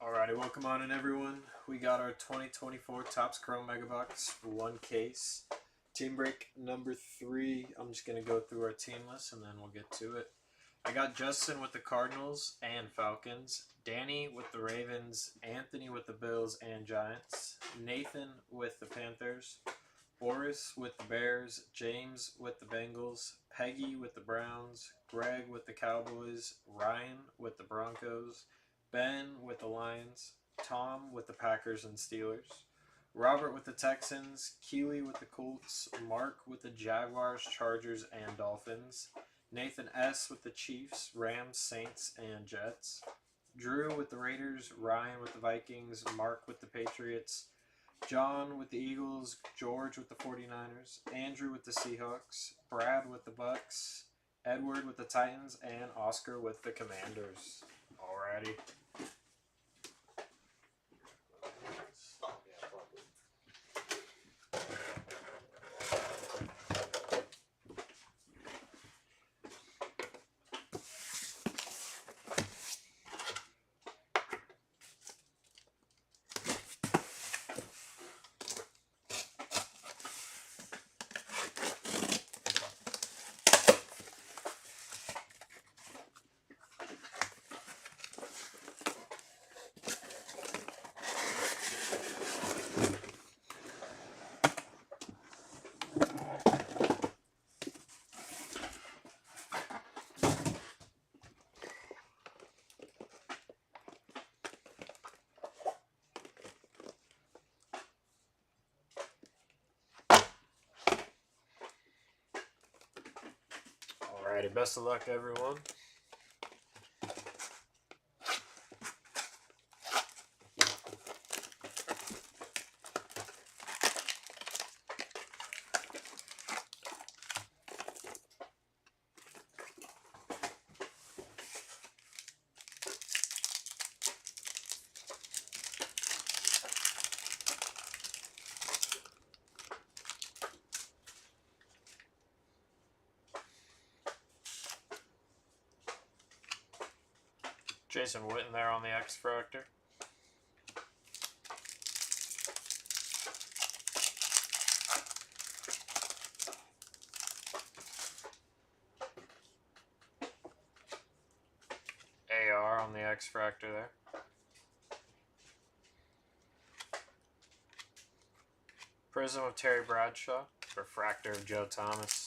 Alrighty, welcome on in everyone. We got our 2024 Topps Chrome Megabox for one case. Team break number 3. I'm just going to go through our team list and then we'll get to it. I got Justin with the Cardinals and Falcons, Danny with the Ravens, Anthony with the Bills and Giants, Nathan with the Panthers, Boris with the Bears, James with the Bengals, Peggy with the Browns, Greg with the Cowboys, Ryan with the Broncos, Ben with the Lions, Tom with the Packers and Steelers, Robert with the Texans, Keely with the Colts, Mark with the Jaguars, Chargers, and Dolphins, Nathan S. with the Chiefs, Rams, Saints, and Jets, Drew with the Raiders, Ryan with the Vikings, Mark with the Patriots, John with the Eagles, George with the 49ers, Andrew with the Seahawks, Brad with the Bucks, Edward with the Titans, and Oscar with the Commanders. Alrighty. Alrighty, best of luck everyone. Jason Witten there on the X-Fractor. AR on the X-Fractor there. Prism of Terry Bradshaw. Refractor of Joe Thomas.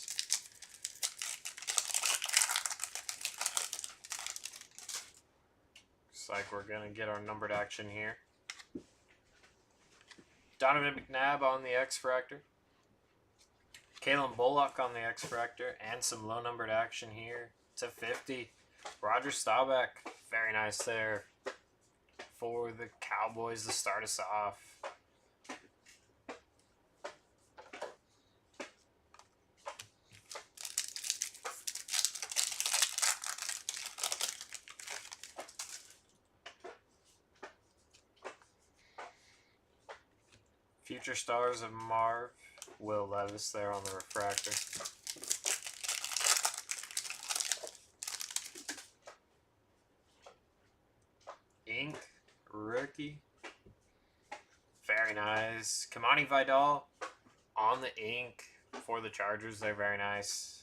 Like we're gonna get our numbered action here. Donovan McNabb on the X-Fractor. Kalen Bullock on the X-Fractor. And some low numbered action here to 50. Roger Staubach, very nice there for the Cowboys to start us off. Future Stars of Marv, Will Levis there on the refractor. Ink, rookie. Very nice. Kamani Vidal on the ink for the Chargers. They're very nice.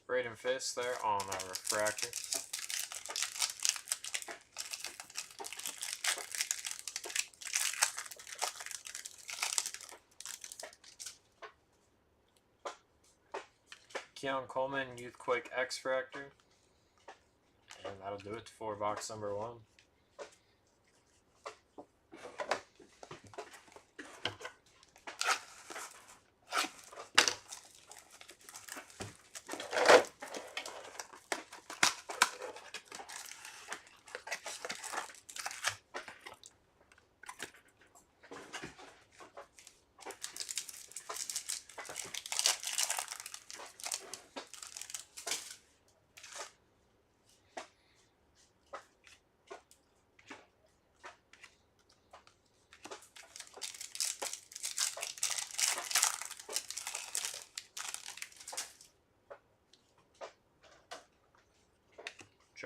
Braden Fist there on the refractor. Keon Coleman, Youthquake X-Fractor. And that'll do it for box number 1.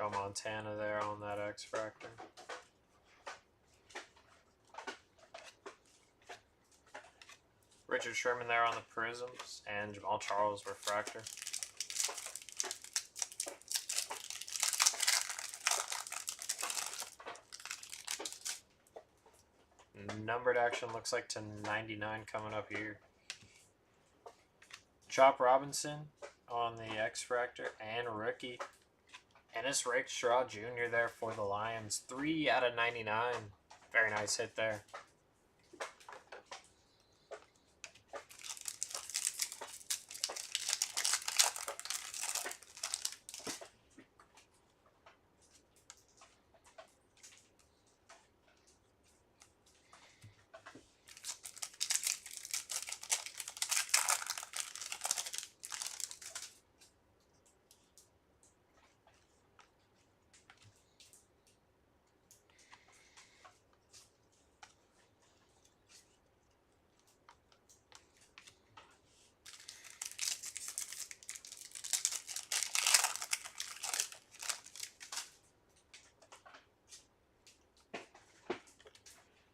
Joe Montana there on that X-Fractor. Richard Sherman there on the Prisms, and Jamal Charles Refractor. Numbered action looks like to 99 coming up here. Chop Robinson on the X-Fractor, and rookie Ennis Rakestraw Jr. there for the Lions. 3 out of 99. Very nice hit there.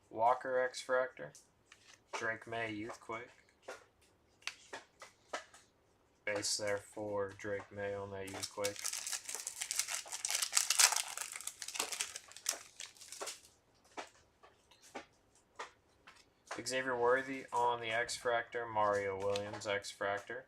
Walker X-Fractor, Drake May Youthquake. Base there for Drake May on that Youthquake. Xavier Worthy on the X-Fractor, Mario Williams X-Fractor.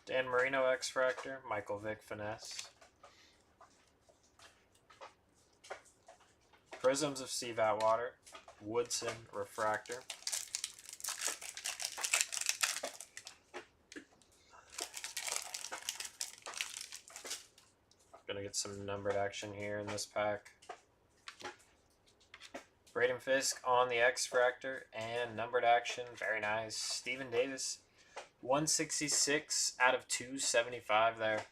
Dan Marino X-Fractor, Michael Vick Finesse. Prisms of Steve Atwater, Woodson Refractor. Gonna get some numbered action here in this pack. Braden Fisk on the X-Fractor and numbered action, very nice. Steven Davis, 166 out of 275 there.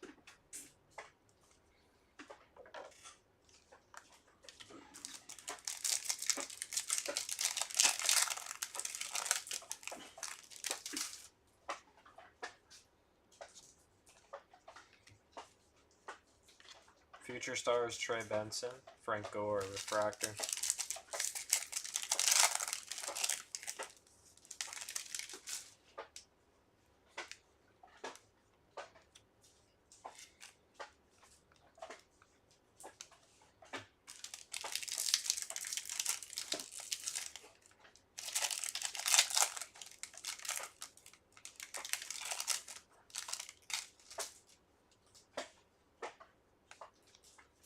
Future Stars Trey Benson, Frank Gore Refractor.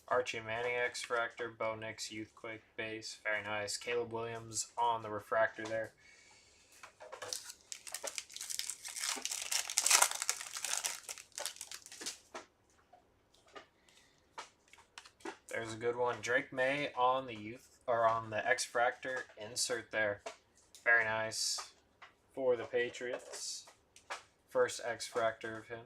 Archie Manning X-Fractor, Bo Nix Youthquake base, very nice. Caleb Williams on the refractor there. There's a good one. Drake May on the X-Fractor insert there. Very nice for the Patriots. First X-Fractor of him.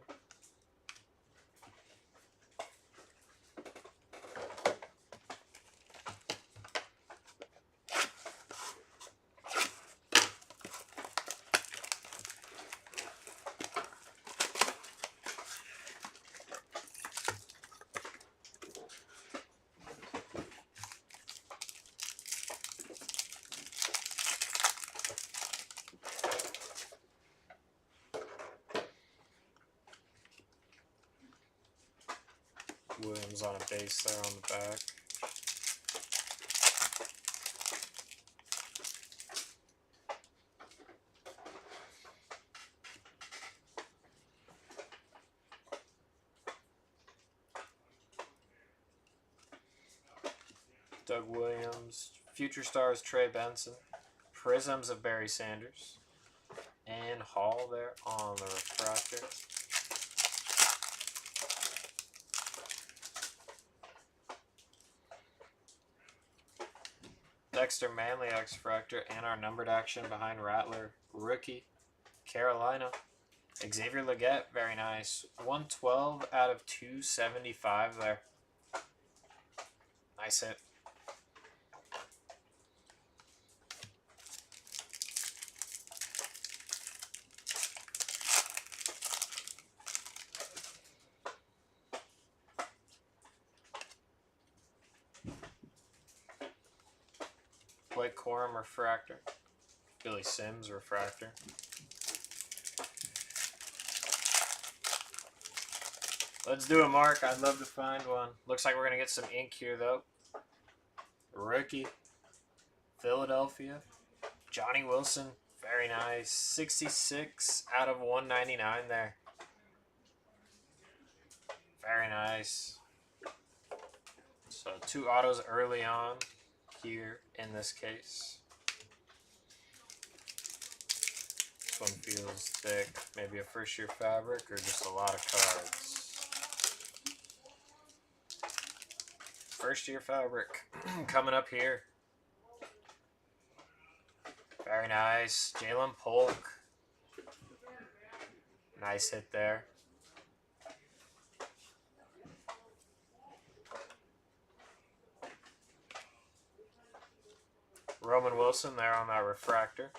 Williams on a base there on the back. Doug Williams, Future Stars Trey Benson, Prisms of Barry Sanders, and Hall there on the refractor. Dexter Manley X-Fractor, and our numbered action behind Rattler, rookie, Carolina. Xavier Legette, very nice. 112 out of 275 there. Nice hit. Blake Corum refractor. Billy Sims refractor. Let's do it, Mark. I'd love to find one. Looks like we're going to get some ink here, though. Rookie. Philadelphia. Johnny Wilson. Very nice. 66 out of 199 there. Very nice. So 2 autos early on here in this case. This one feels thick. Maybe a first year fabric or just a lot of cards. First year fabric coming up here. Very nice. Jalen Polk. Nice hit there. Roman Wilson there on that refractor.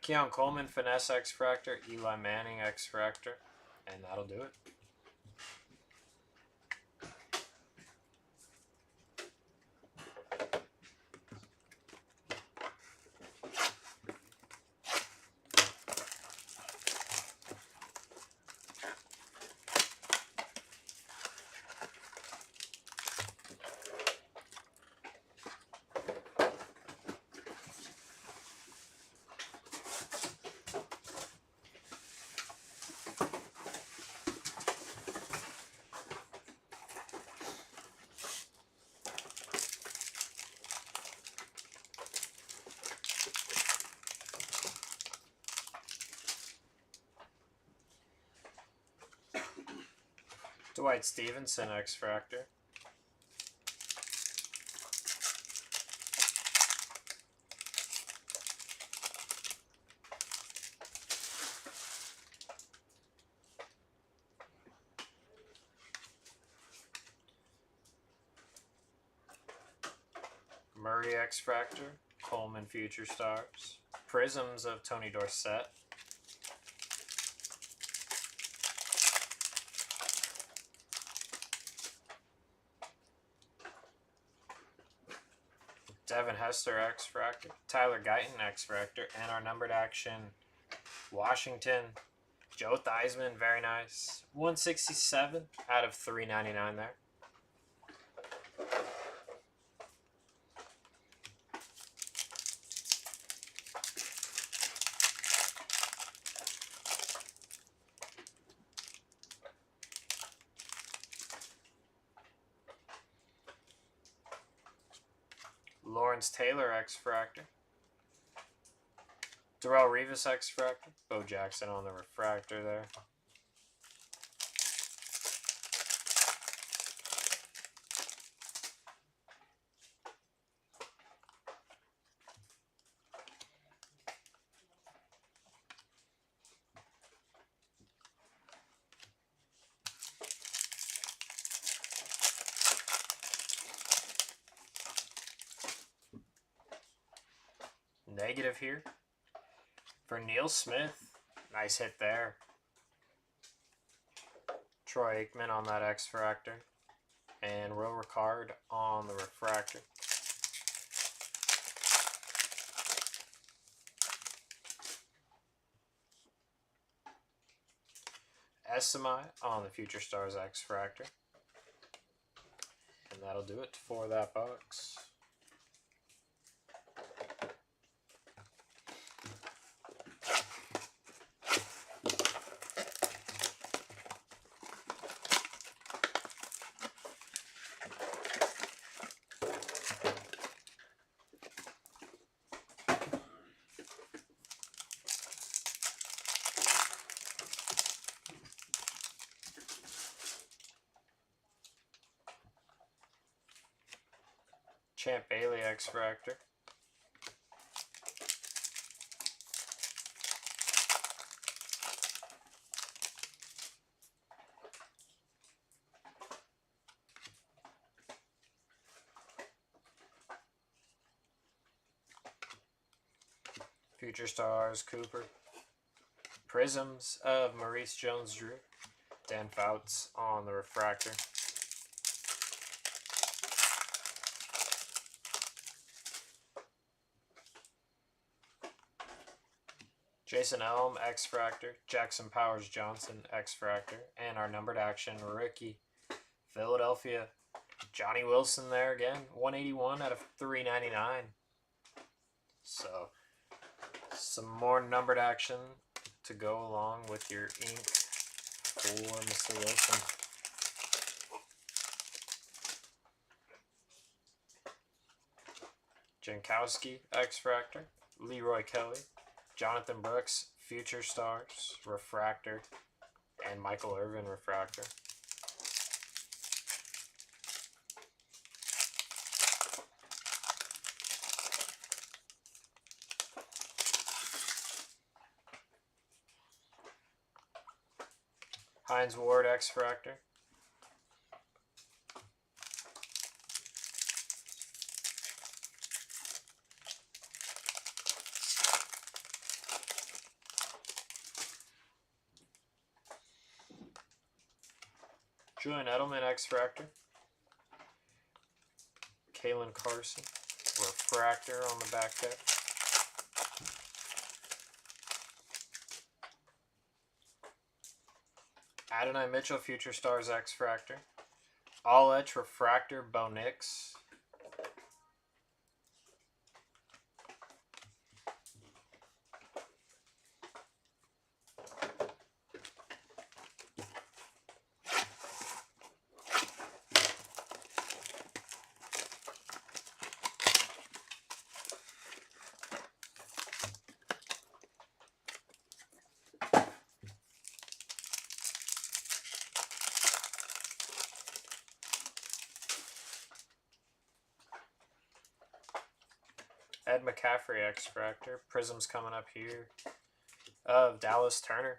Keon Coleman, Finesse X-Fractor, Eli Manning X-Fractor, and that'll do it. Dwight Stevenson X-Fractor. Murray X-Fractor. Coleman Future Stars. Prisms of Tony Dorsett. Devin Hester X-Fractor, Tyler Guyton X-Fractor, and our numbered action, Washington, Joe Theismann, very nice. 167 out of 399 there. Lawrence Taylor X-Fractor. Darrelle Revis X-Fractor. Bo Jackson on the refractor there. Negative here for Neil Smith. Nice hit there. Troy Aikman on that X-Fractor. And Will Ricard on the refractor. Esami on the Future Stars X-Fractor. And that'll do it for that box. Champ Bailey X-Fractor. Future Stars Cooper. Prisms of Maurice Jones-Drew. Dan Fouts on the refractor. Jason Elm, X-Fractor. Jackson Powers Johnson, X-Fractor. And our numbered action rookie, Philadelphia, Johnny Wilson there again. 181 out of 399. So, some more numbered action to go along with your ink for Mr. Wilson. Jankowski, X-Fractor. Leroy Kelly. Jonathan Brooks, Future Stars, refractor. And Michael Irvin, refractor. Hines Ward, X-Fractor. Julian Edelman, X-Fractor. Kalen Carson, refractor on the back there. Adonai Mitchell, Future Stars, X-Fractor. All Etch, refractor, Bo Nix. Ed McCaffrey, X-Fractor. Prisms coming up here of Dallas Turner.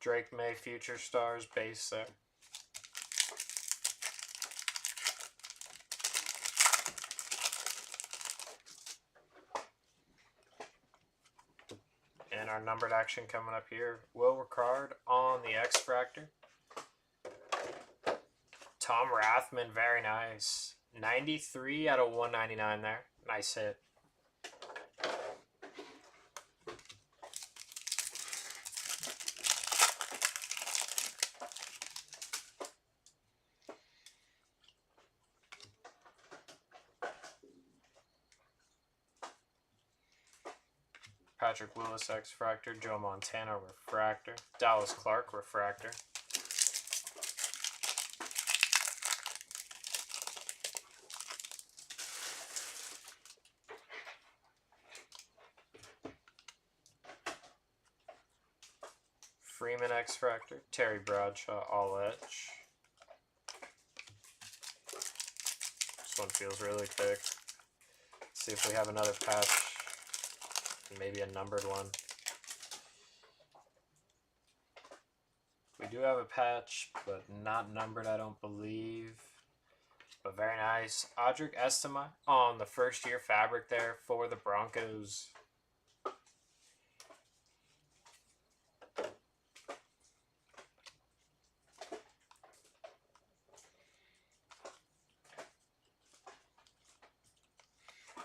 Drake May, Future Stars, base there. And our numbered action coming up here. Will Ricard on the X-Fractor. Tom Rathman, very nice. 93 out of 199 there. Nice hit. Patrick Willis, X-Fractor. Joe Montana, refractor. Dallas Clark, refractor. Freeman, X-Fractor. Terry Bradshaw, All Etch. This one feels really thick. Let's see if we have another patch. Maybe a numbered one. We do have a patch, but not numbered, I don't believe. But very nice. Audric Estime on the first year fabric there for the Broncos.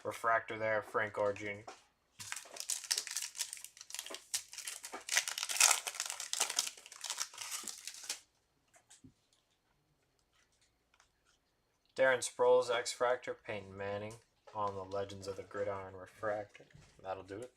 Refractor there, Frank Gore Jr. Darren Sproles, X-Fractor. Peyton Manning on the Legends of the Gridiron refractor. That'll do it.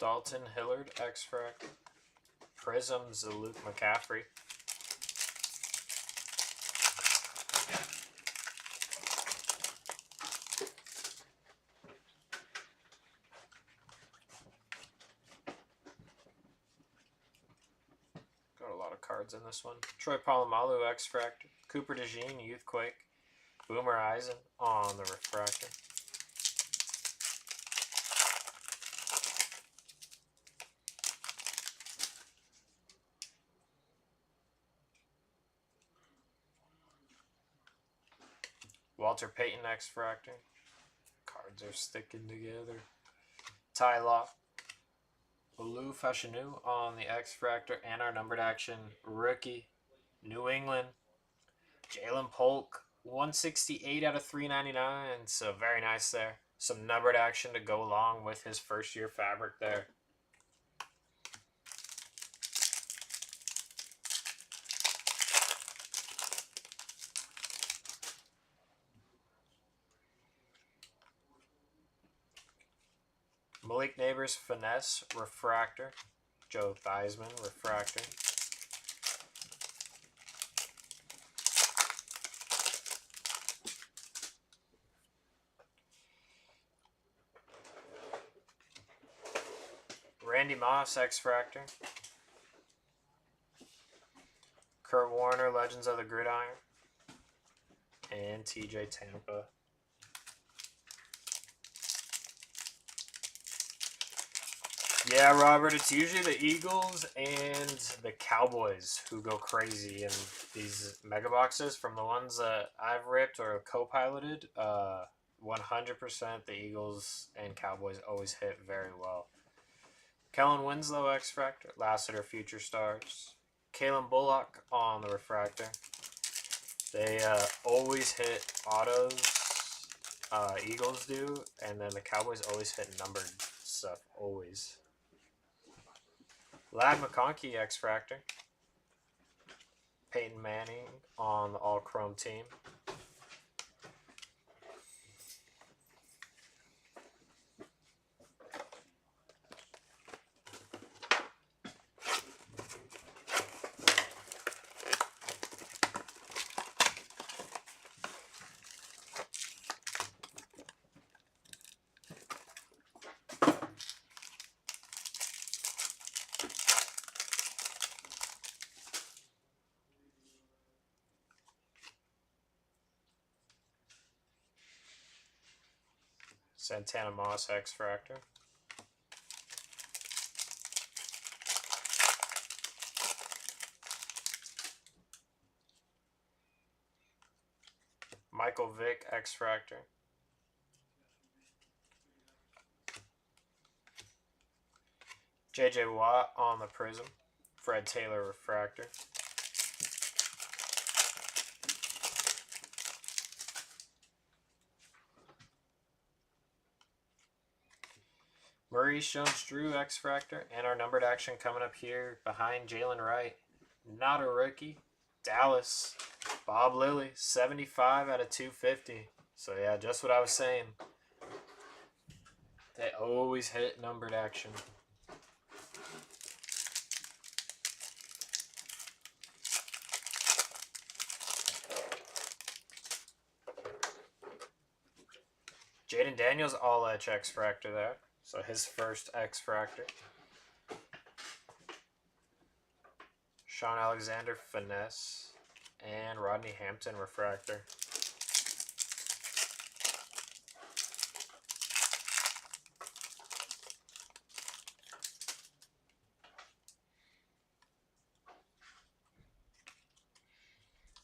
Dalton Hillard, X-Fractor. Prisms, Luke McCaffrey. Got a lot of cards in this one. Troy Polamalu, X-Fractor. Cooper DeJean, Youthquake. Boomer Eisen on the refractor. Walter Payton, X-Fractor. Cards are sticking together. Ty Law. Lou Fashanu on the X-Fractor and our numbered action rookie. New England. Jalen Polk. 168 out of 399. So very nice there. Some numbered action to go along with his first year fabric there. Malik Neighbors Finesse Refractor. Joe Theismann Refractor. Randy Moss X-Fractor. Kurt Warner Legends of the Gridiron. And TJ Tampa. Yeah, Robert, it's usually the Eagles and the Cowboys who go crazy in these mega boxes. From the ones that I've ripped or co-piloted, 100% the Eagles and Cowboys always hit very well. Kellen Winslow, X-Fractor. Lassiter, Future Stars. Kalen Bullock on the refractor. They always hit autos, Eagles do, and then the Cowboys always hit numbered stuff, always. Lad McConkey, X-Fractor. Peyton Manning on the all-chrome team. Santana Moss, X-Fractor. Michael Vick, X-Fractor. J.J. Watt on the Prism. Fred Taylor, Refractor. Maurice Jones-Drew, X-Fractor. And our numbered action coming up here behind Jalen Wright. Not a rookie. Dallas. Bob Lilly, 75 out of 250. So yeah, just what I was saying. They always hit numbered action. Jaden Daniels, all edge X-Fractor there. So his first X-Fractor. Sean Alexander, Finesse. And Rodney Hampton, Refractor.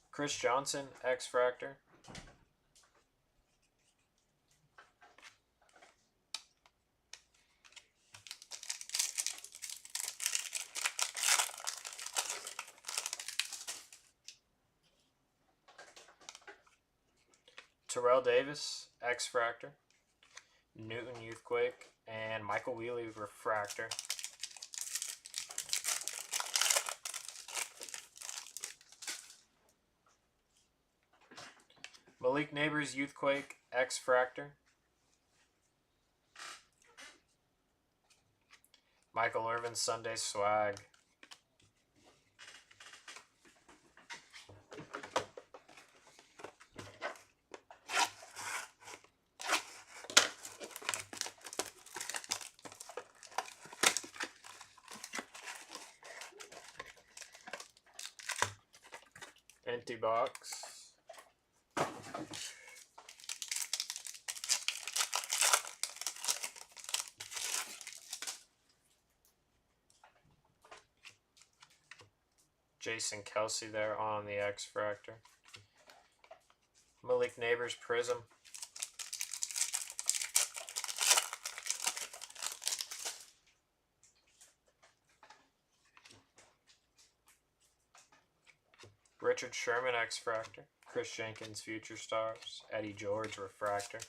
Chris Johnson, X-Fractor. Terrell Davis, X-Fractor. Newton, Youthquake. And Michael Wheatley, Refractor. Malik Neighbors, Youthquake, X-Fractor. Michael Irvin Sunday Swag. Empty box. Jason Kelsey there on the X Fractor. Malik Neighbors Prism. Richard Sherman X Fractor. Chris Jenkins Future Stars. Eddie George Refractor.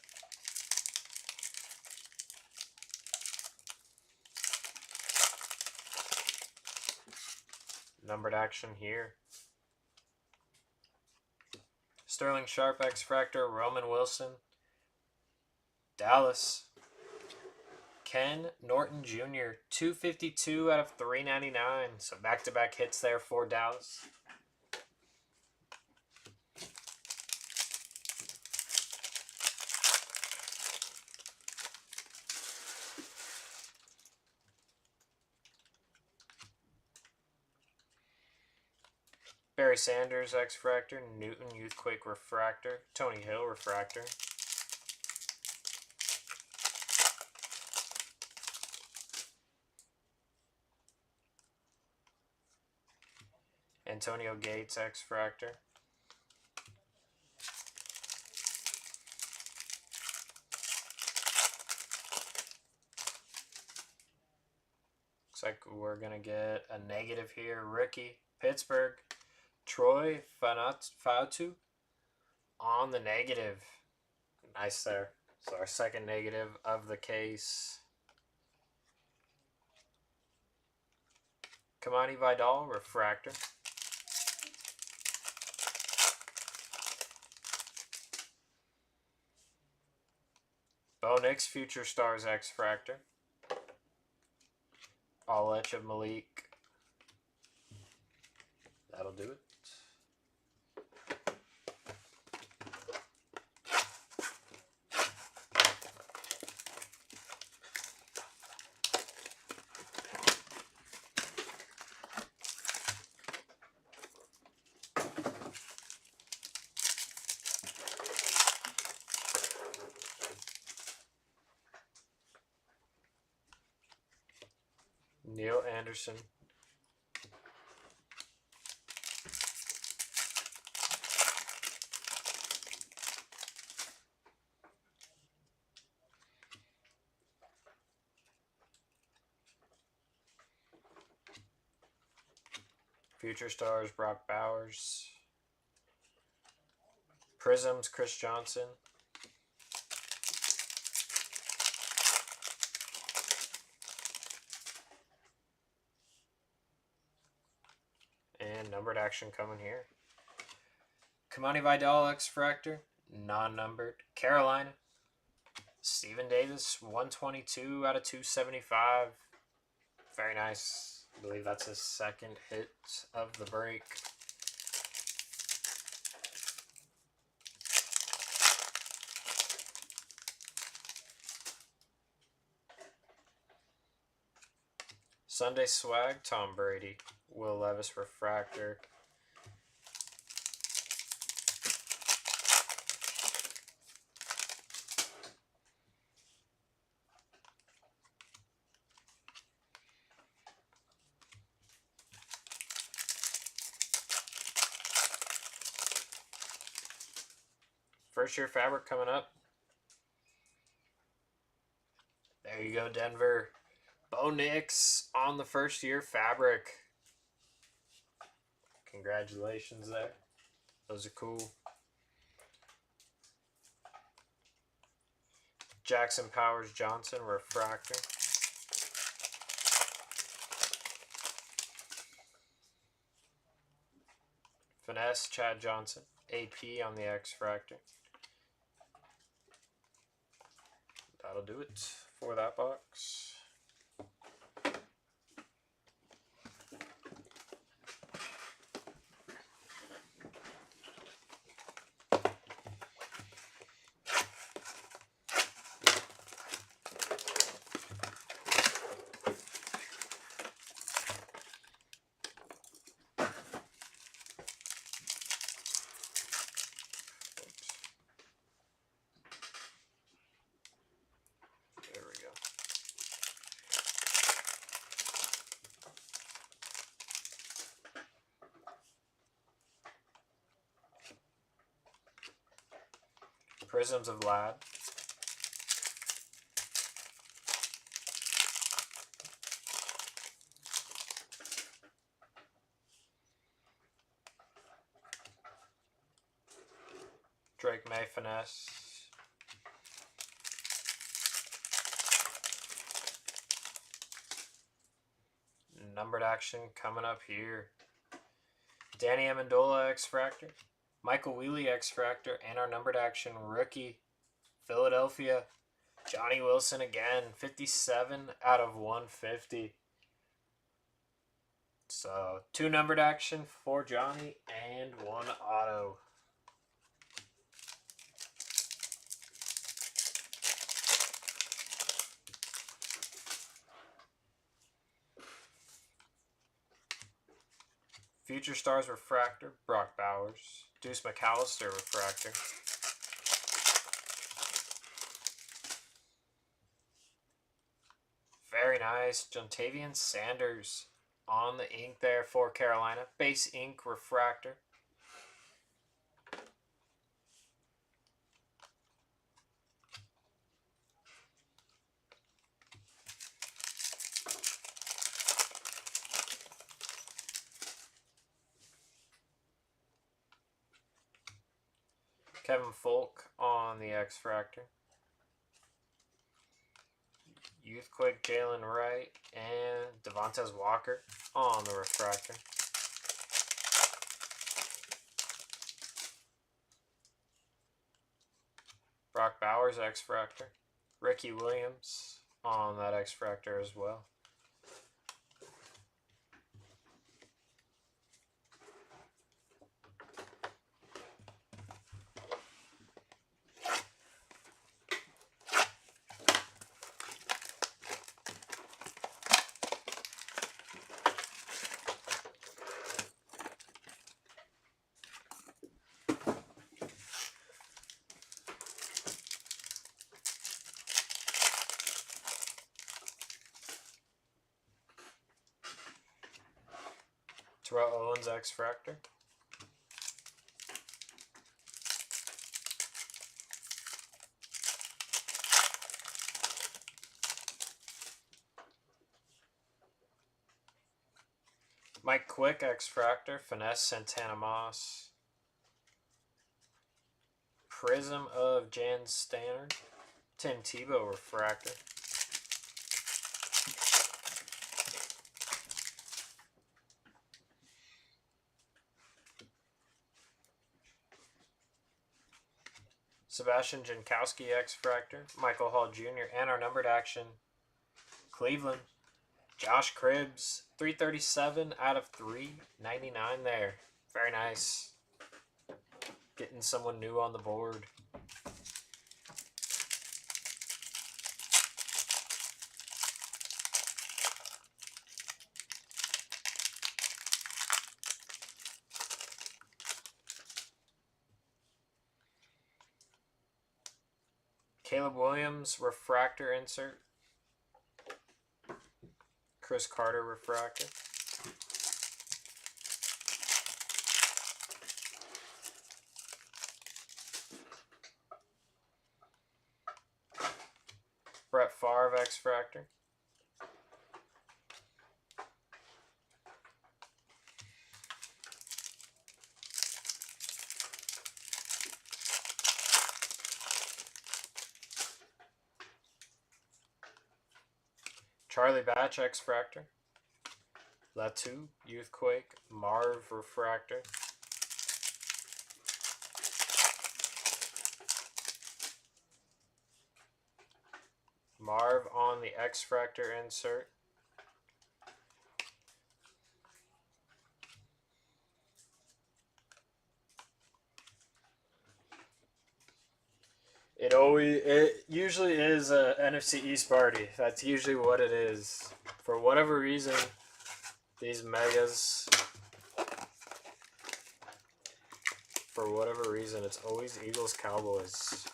Numbered action here. Sterling Sharp X Fractor. Roman Wilson. Dallas. Ken Norton Jr. 252 out of 399. So back-to-back hits there for Dallas. Barry Sanders X Fractor. Newton Youthquake Refractor. Tony Hill Refractor. Antonio Gates X Fractor. Looks like we're going to get a negative here. Ricky Pittsburgh. Troy Fatu on the negative. Nice there. So our second negative of the case. Kamani Vidal Refractor. Bo Nix Future Stars X Fractor. All etch of Malik. That'll do it. Neil Anderson. Future Stars Brock Bowers. Prisms Chris Johnson. And numbered action coming here. Kamani Vidal X Fractor. Non-numbered. Carolina. Steven Davis 122 out of 275. Very nice. I believe that's his second hit of the break. Sunday Swag, Tom Brady. Will Levis Refractor. First year fabric coming up. There you go, Denver. Bo Nix on the first year fabric. Congratulations there. Those are cool. Jackson Powers Johnson Refractor. Finesse Chad Johnson. AP on the X Fractor. That'll do it for that box. Prisms of Lad. Drake May Finesse. Numbered action coming up here. Danny Amendola X-Fractor. Michael Wheatley X-Fractor. And our numbered action rookie, Philadelphia, Johnny Wilson again. 57 out of 150. So, 2 numbered action for Johnny and 1 auto. Future Stars Refractor, Brock Bowers. Deuce McAllister Refractor. Very nice. Jontavian Sanders on the ink there for Carolina. Base ink Refractor. Kevin Folk on the X-Fractor. Youthquake Jalen Wright and Devontae Walker on the Refractor. Brock Bowers X-Fractor. Ricky Williams on that X-Fractor as well. Terrell Owens X-Fractor. Mike Quick X-Fractor. Finesse Santana Moss. Prism of Jan Stannard. Tim Tebow Refractor. Sebastian Jankowski X-Fractor. Michael Hall Jr. And our numbered action, Cleveland, Josh Cribbs. 337 out of 399 there. Very nice. Getting someone new on the board. Caleb Williams Refractor insert. Chris Carter Refractor. Brett Favre X-Fractor. Charlie Batch X-Fractor. Latu Youthquake. Marv Refractor. Marv on the X-Fractor insert. It usually is a NFC East party. That's usually what it is. For whatever reason, these megas, for whatever reason, it's always Eagles Cowboys.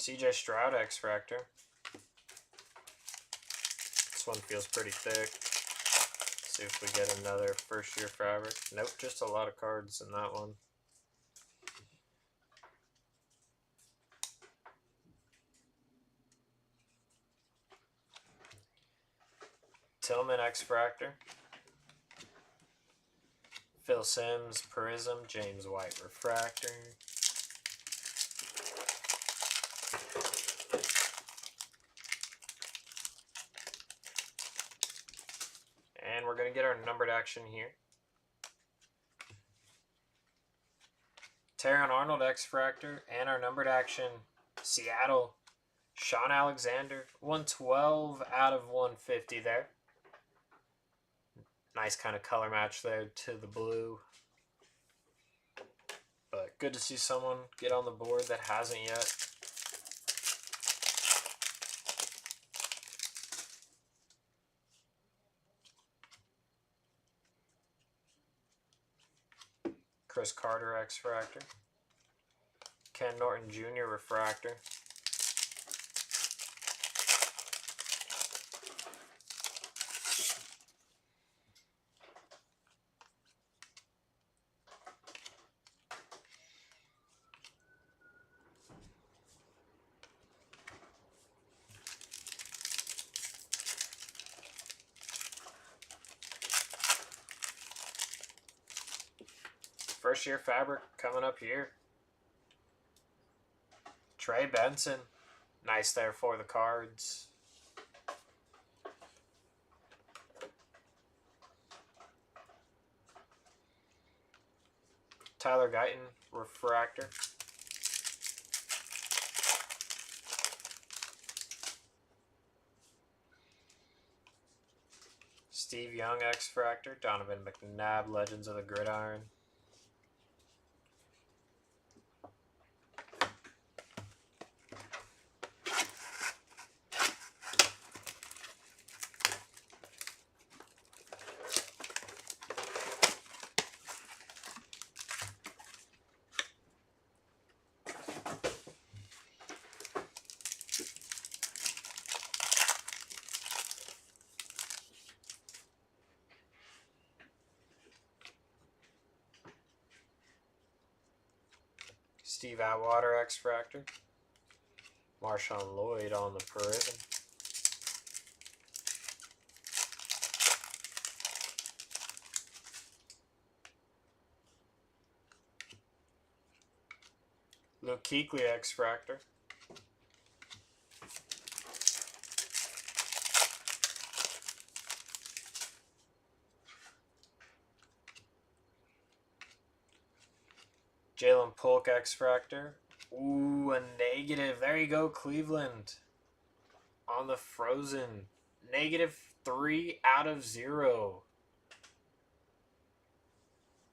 CJ Stroud X-Fractor. This one feels pretty thick. See if we get another first year fabric. Nope, just a lot of cards in that one. Tillman X-Fractor. Phil Simms Prism. James White Refractor. And we're going to get our numbered action here. Terran Arnold X-Fractor. And our numbered action, Seattle, Sean Alexander. 112 out of 150 there. Nice kind of color match there to the blue. But good to see someone get on the board that hasn't yet. Chris Carter X-Fractor. Ken Norton Jr. Refractor. First year fabric coming up here. Trey Benson. Nice there for the cards. Tyler Guyton Refractor. Steve Young X-Fractor. Donovan McNabb Legends of the Gridiron. Steve Atwater X-Fractor. Marshawn Lloyd on the Prism. Luke Kuechly X-Fractor. Jalen Polk X-Fractor. Ooh, a negative. There you go, Cleveland. On the Frozen. -3 out of 0.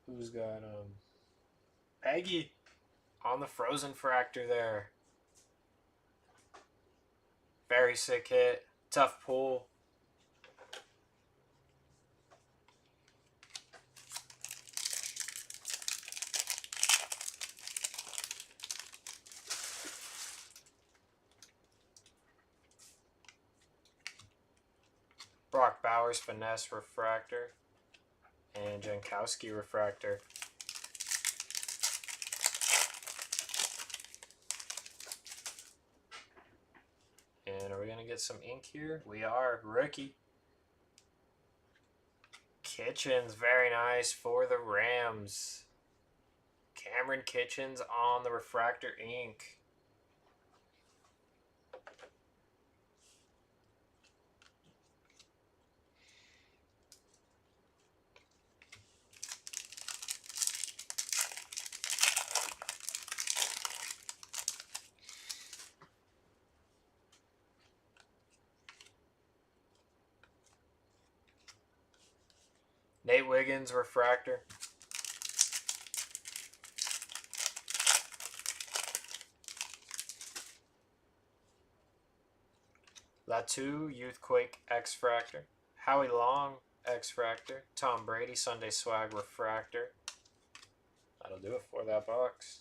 Who's got Peggy on the Frozen Fractor there. Very sick hit. Tough pull. Brock Bowers Finesse Refractor. And Jankowski Refractor. And are we going to get some ink here? We are. Rookie. Kitchens, very nice for the Rams. Cameron Kitchens on the Refractor ink. Nate Wiggins Refractor. Latu Youthquake X-Fractor. Howie Long X-Fractor. Tom Brady Sunday Swag Refractor. That'll do it for that box.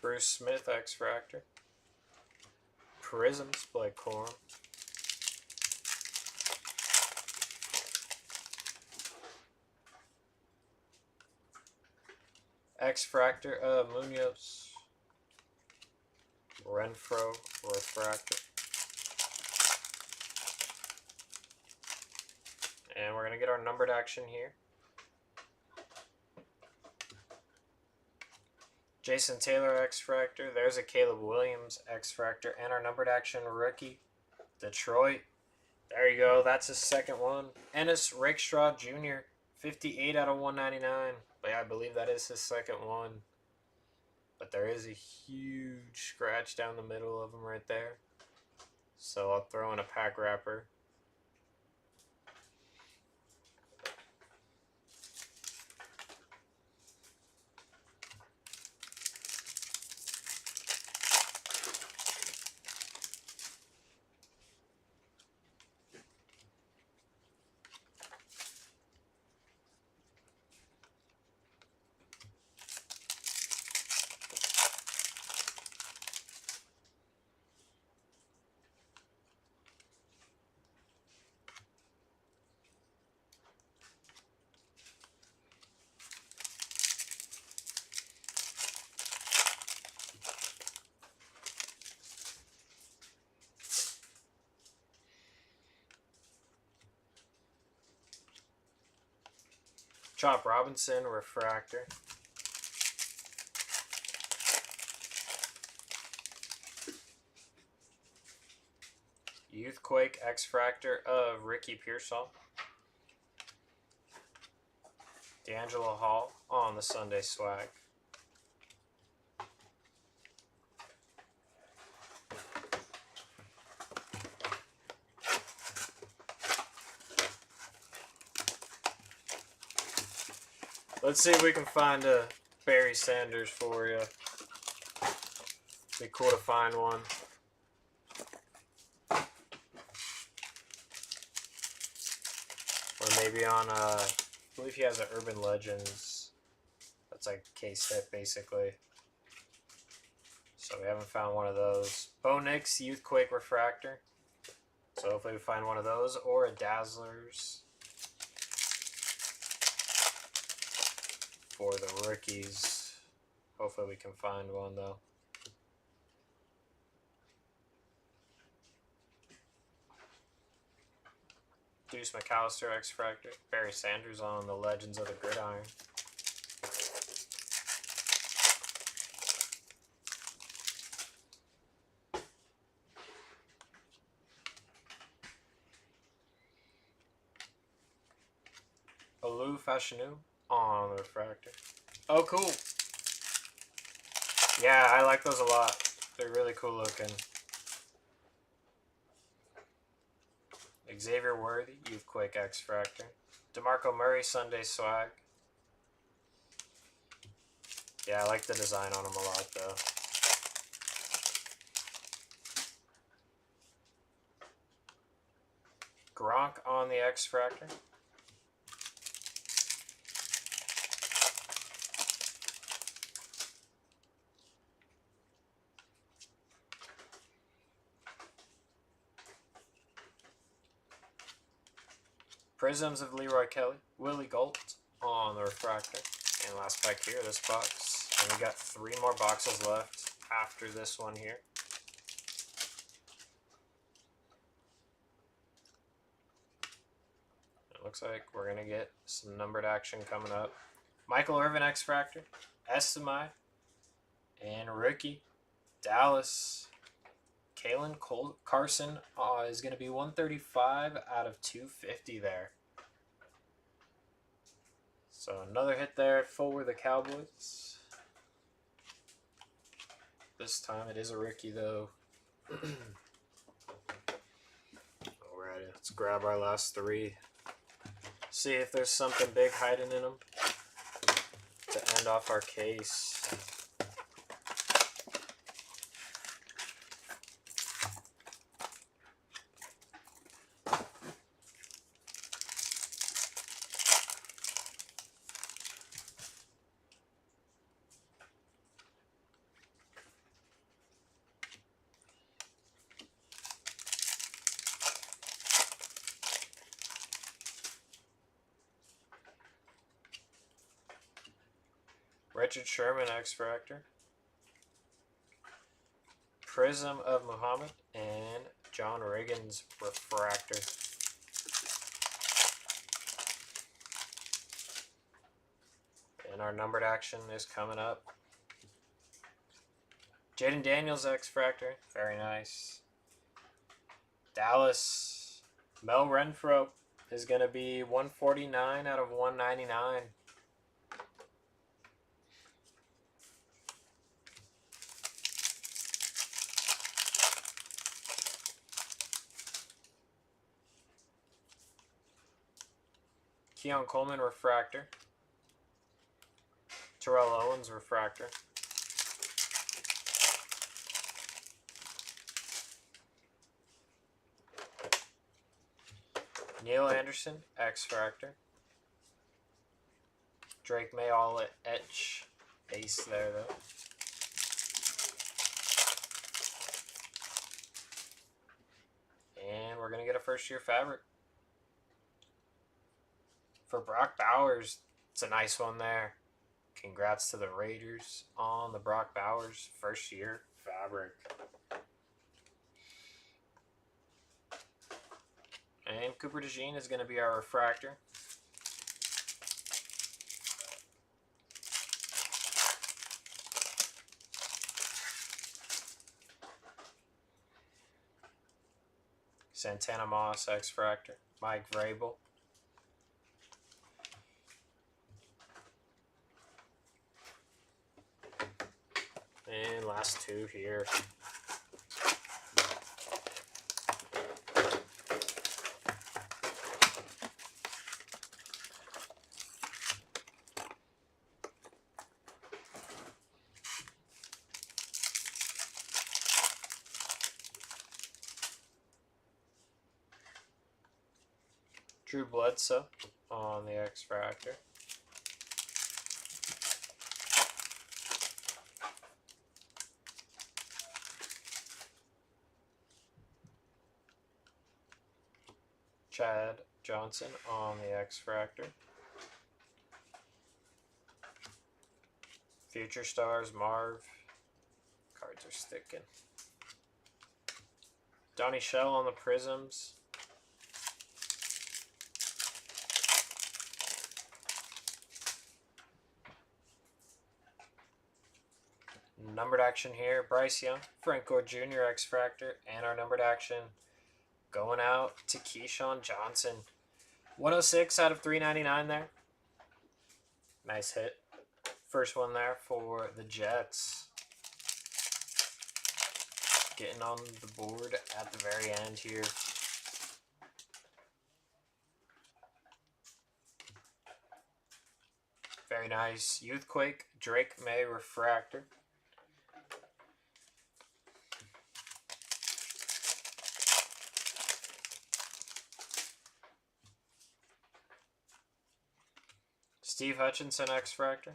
Bruce Smith X-Fractor. Prisms Blake Corum. X-Fractor of Munoz. Renfro Refractor. And we're going to get our numbered action here. Jason Taylor X-Fractor. There's a Caleb Williams X-Fractor. And our numbered action rookie, Detroit. There you go. That's his second one. Ennis Rakestraw Jr. 58 out of 199. But yeah, I believe that is his second one. But there is a huge scratch down the middle of him right there. So I'll throw in a pack wrapper. Chop Robinson Refractor. Youthquake X-Fractor of Ricky Pearsall. D'Angelo Hall on the Sunday swag. Let's see if we can find a Barry Sanders for you. Be cool to find one. Or maybe on, I believe he has an Urban Legends. That's like case hit, basically. So we haven't found one of those. Bo Nix Youthquake Refractor. So hopefully we find one of those. Or a Dazzlers. For the rookies. Hopefully we can find one though. Deuce McAllister X-Fractor. Barry Sanders on the Legends of the Gridiron. Olu Fashanu on the Refractor. Oh, cool. Yeah, I like those a lot. They're really cool looking. Xavier Worthy, Youthquake X-Fractor. DeMarco Murray, Sunday Swag. Yeah, I like the design on them a lot, though. Gronk on the X-Fractor. Prisms of Leroy Kelly. Willie Galt on the Refractor. And last pack here, this box. And we got 3 more boxes left after this one here. It looks like we're going to get some numbered action coming up. Michael Irvin X-Fractor. Estimai. And rookie. Dallas. Kalen Carson is going to be 135 out of 250 there. So another hit there for the Cowboys. This time it is a rookie though. Alrighty, let's grab our last 3. See if there's something big hiding in them to end off our case. Richard Sherman X-Fractor. Prism of Muhammad and John Riggins Refractor. And our numbered action is coming up. Jaden Daniels X-Fractor. Very nice. Dallas. Mel Renfro is going to be 149 out of 199. Keon Coleman Refractor. Terrell Owens Refractor. Neil Anderson X-Fractor. Drake May all etch base there though. And we're going to get a first year fabric. For Brock Bowers, it's a nice one there. Congrats to the Raiders on the Brock Bowers first year fabric. And Cooper DeJean is going to be our refractor. Santana Moss X-Fractor. Mike Vrabel. And last two here. Drew Bledsoe on the X-Fractor. Chad Johnson on the X-Fractor. Future Stars Marv. Cards are sticking. Donnie Shell on the Prisms. Numbered action here, Bryce Young, Frank Gore Jr. X-Fractor, and our numbered action going out to Keyshawn Johnson. 106 out of 399 there. Nice hit. First one there for the Jets. Getting on the board at the very end here. Very nice. Youthquake, Drake May Refractor. Steve Hutchinson X-Fractor.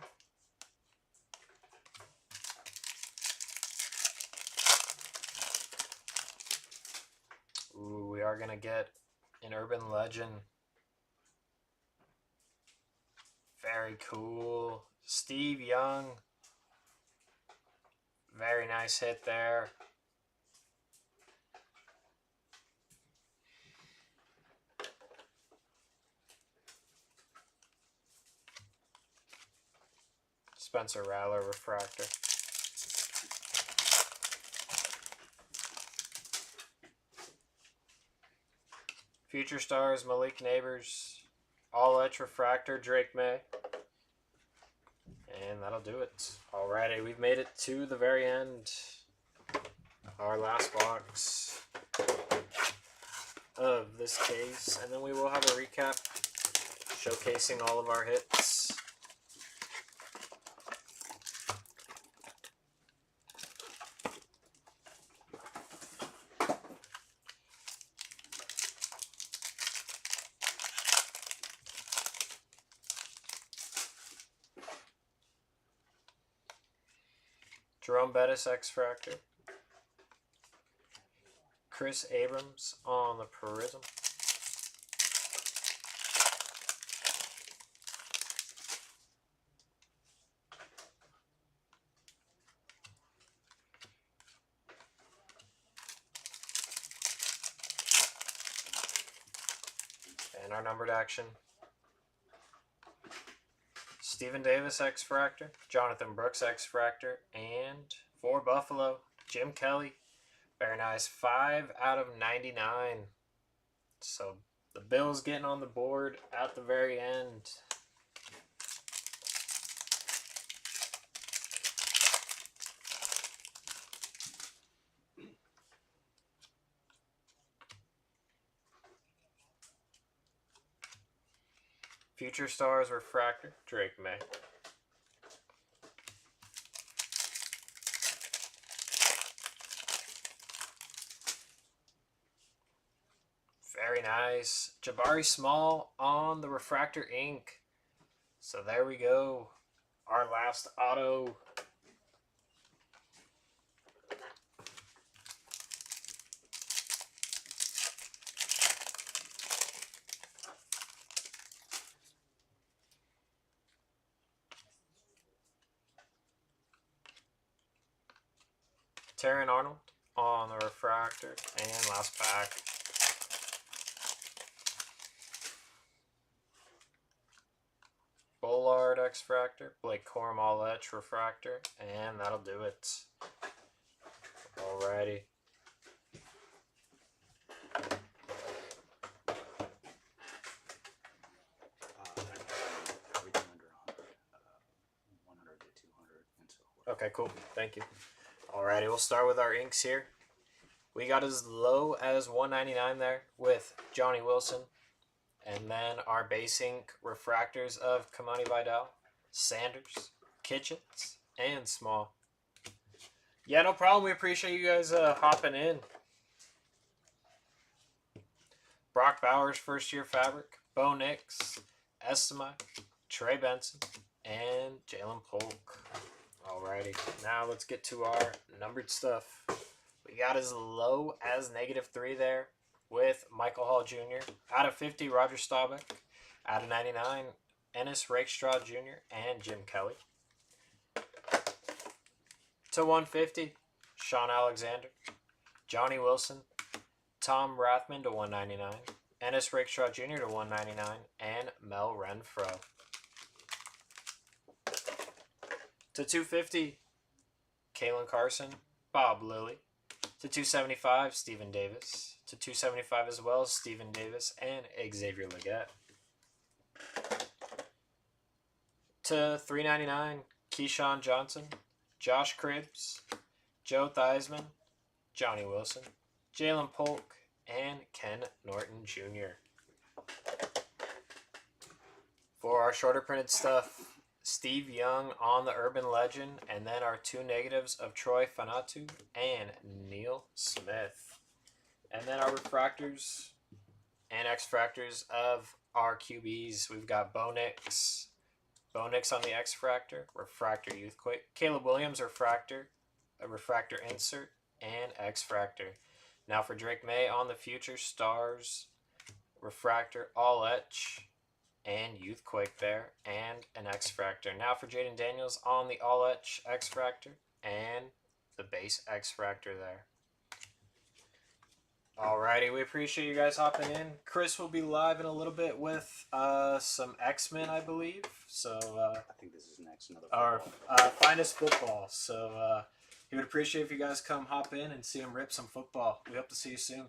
Ooh, we are going to get an Urban Legend. Very cool. Steve Young. Very nice hit there. Spencer Rattler Refractor. Future Stars Malik Neighbors. All Etch Refractor Drake May. And that'll do it. Alrighty, we've made it to the very end. Our last box of this case. And then we will have a recap showcasing all of our hits. Jerome Bettis X-Fractor. Chris Abrams on the Prism. our numbered action. Stephen Davis X-Fractor, Jonathan Brooks X-Fractor, and for Buffalo, Jim Kelly. Very nice. 5 out of 99. So the Bills getting on the board at the very end. Future Stars Refractor, Drake May. Very nice. Jabari Small on the Refractor ink. So there we go. Our last auto. Terran Arnold on the Refractor, and last pack. Bullard X-Fractor, Blake Corum All Etch Refractor, and that'll do it. Alrighty. Okay, cool. Thank you. Alrighty, we'll start with our inks here. We got as low as $1.99 there with Johnny Wilson. And then our base ink refractors of Kamani Vidal, Sanders, Kitchens, and Small. Yeah, no problem. We appreciate you guys hopping in. Brock Bowers, first year fabric, Bo Nix, Estima, Trey Benson, and Jalen Polk. Alrighty, now let's get to our numbered stuff. We got as low as -3 there with Michael Hall Jr. Out of 50, Roger Staubach. Out of 99, Ennis Rakestraw Jr. and Jim Kelly. To 150, Sean Alexander, Johnny Wilson, Tom Rathman to 199, Ennis Rakestraw Jr. to 199, and Mel Renfro. To 250, Kalen Carson, Bob Lilly. To 275, Stephen Davis. To 275 as well, Stephen Davis and Xavier Legette. To 399, Keyshawn Johnson, Josh Cribbs, Joe Theismann, Johnny Wilson, Jalen Polk, and Ken Norton Jr. For our shorter printed stuff, Steve Young on the Urban Legend, and then our 2 negatives of Troy Fanatu and Neil Smith. And then our refractors and X-Fractors of our QBs. We've got Bo Nix on the X-Fractor, Refractor Youthquake, Caleb Williams Refractor, a Refractor Insert, and X-Fractor. Now for Drake May on the Future Stars, Refractor All Etch, and Youthquake there, and an X-Fractor. Now for Jaden Daniels on the All Etch X-Fractor, and the base X-Fractor there. Alrighty, we appreciate you guys hopping in. Chris will be live in a little bit with some X-Men, I believe. So I think this is next, another our football. finest football. So he would appreciate if you guys come hop in and see him rip some football. We hope to see you soon.